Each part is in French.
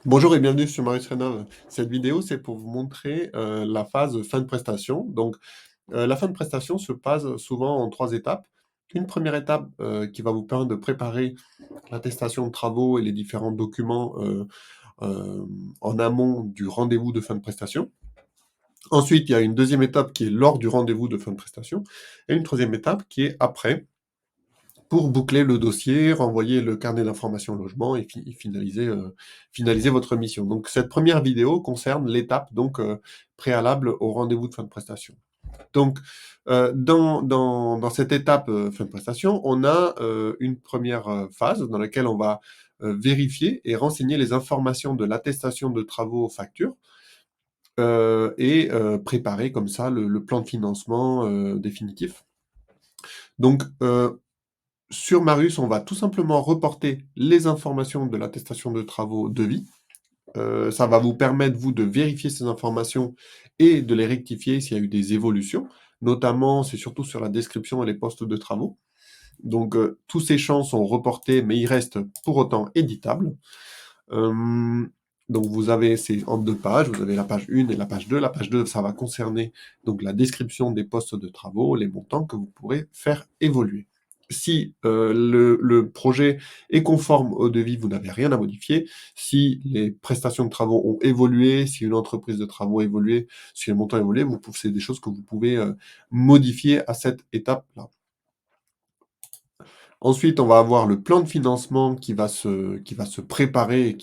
Bonjour et bienvenue sur Marius Rénov. Cette vidéo, c'est pour vous montrer la phase fin de prestation. Donc, la fin de prestation se passe souvent en trois étapes. Une première étape qui va vous permettre de préparer l'attestation de travaux et les différents documents euh, en amont du rendez-vous de fin de prestation. Ensuite, il y a une deuxième étape qui est lors du rendez-vous de fin de prestation et une troisième étape qui est après pour boucler le dossier, renvoyer le carnet d'information logement et finaliser votre mission. Donc cette première vidéo concerne l'étape préalable au rendez-vous de fin de prestation. Donc dans cette étape fin de prestation, on a une première phase dans laquelle on va vérifier et renseigner les informations de l'attestation de travaux aux factures et préparer comme ça le plan de financement définitif. Donc sur Marius, on va tout simplement reporter les informations de l'attestation de travaux devis. Ça va vous permettre, vous, de vérifier ces informations et de les rectifier s'il y a eu des évolutions. Notamment, c'est surtout sur la description et les postes de travaux. Donc, tous ces champs sont reportés, mais ils restent pour autant éditables. Euh, donc, vous avez, c'est en deux pages, vous avez la page 1 et la page 2. La page 2, ça va concerner donc la description des postes de travaux, les montants que vous pourrez faire évoluer. Si le projet est conforme au devis, vous n'avez rien à modifier. Si les prestations de travaux ont évolué, si une entreprise de travaux a évolué, si le montant a évolué, c'est des choses que vous pouvez modifier à cette étape-là. Ensuite, on va avoir le plan de financement qui va se préparer et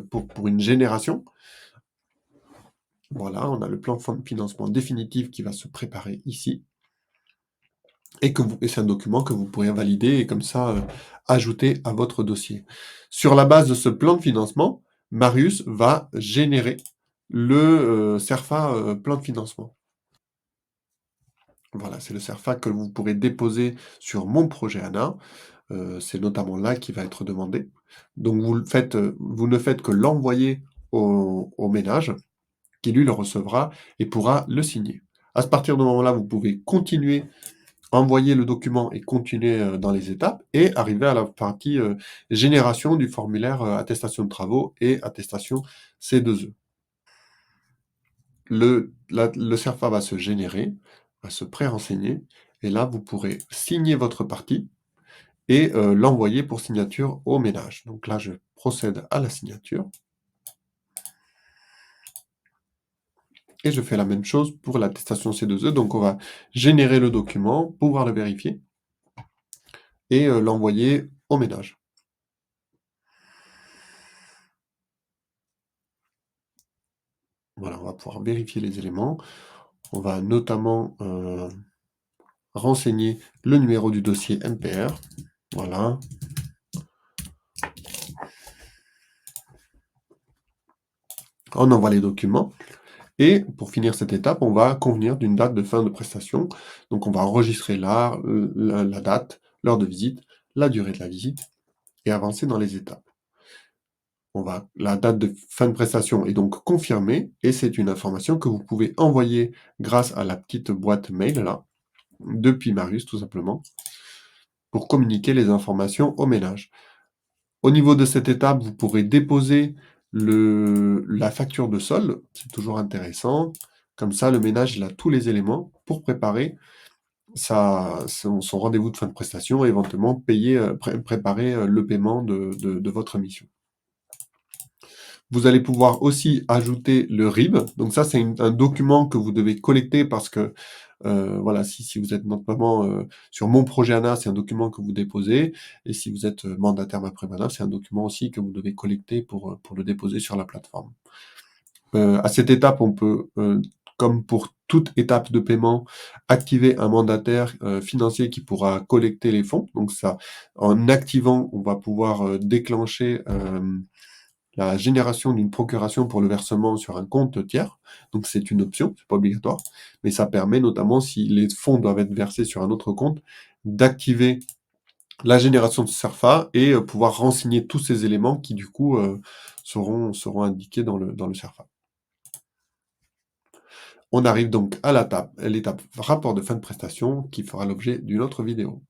pour une génération. Voilà, on a le plan de financement définitif qui va se préparer ici. Et c'est un document que vous pourrez valider et comme ça ajouter à votre dossier. Sur la base de ce plan de financement, Marius va générer le CERFA plan de financement. Voilà, c'est le CERFA que vous pourrez déposer sur mon projet ANA. C'est notamment là qui va être demandé. Donc vous ne faites que l'envoyer au ménage, qui lui le recevra et pourra le signer. À partir de ce moment-là, vous pouvez continuer, envoyer le document et continuer dans les étapes et arriver à la partie génération du formulaire attestation de travaux et attestation C2E. Le CERFA va se générer, va se pré-renseigner, et là, vous pourrez signer votre partie et l'envoyer pour signature au ménage. Donc là, je procède à la signature. Et je fais la même chose pour l'attestation C2E. Donc on va générer le document, pouvoir le vérifier et l'envoyer au ménage. Voilà, on va pouvoir vérifier les éléments. On va notamment renseigner le numéro du dossier MPR. Voilà. On envoie les documents. Et pour finir cette étape, on va convenir d'une date de fin de prestation. Donc on va enregistrer la date, l'heure de visite, la durée de la visite et avancer dans les étapes. La date de fin de prestation est donc confirmée et c'est une information que vous pouvez envoyer grâce à la petite boîte mail là, depuis Marius tout simplement, pour communiquer les informations au ménage. Au niveau de cette étape, vous pourrez déposer la facture de solde, c'est toujours intéressant. Comme ça, le ménage il a tous les éléments pour préparer son rendez-vous de fin de prestation et éventuellement préparer le paiement de votre mission. Vous allez pouvoir aussi ajouter le RIB. Donc ça, c'est un document que vous devez collecter parce que, voilà, si vous êtes notamment sur mon projet ANA, c'est un document que vous déposez. Et si vous êtes mandataire MaPrimeRénov', c'est un document aussi que vous devez collecter pour le déposer sur la plateforme. À cette étape, on peut, comme pour toute étape de paiement, activer un mandataire financier qui pourra collecter les fonds. Donc ça, en activant, on va pouvoir déclencher la génération d'une procuration pour le versement sur un compte tiers. Donc c'est une option, c'est pas obligatoire, mais ça permet notamment, si les fonds doivent être versés sur un autre compte, d'activer la génération de CERFA et pouvoir renseigner tous ces éléments qui du coup seront indiqués dans le CERFA. On arrive donc à l'étape rapport de fin de prestation qui fera l'objet d'une autre vidéo.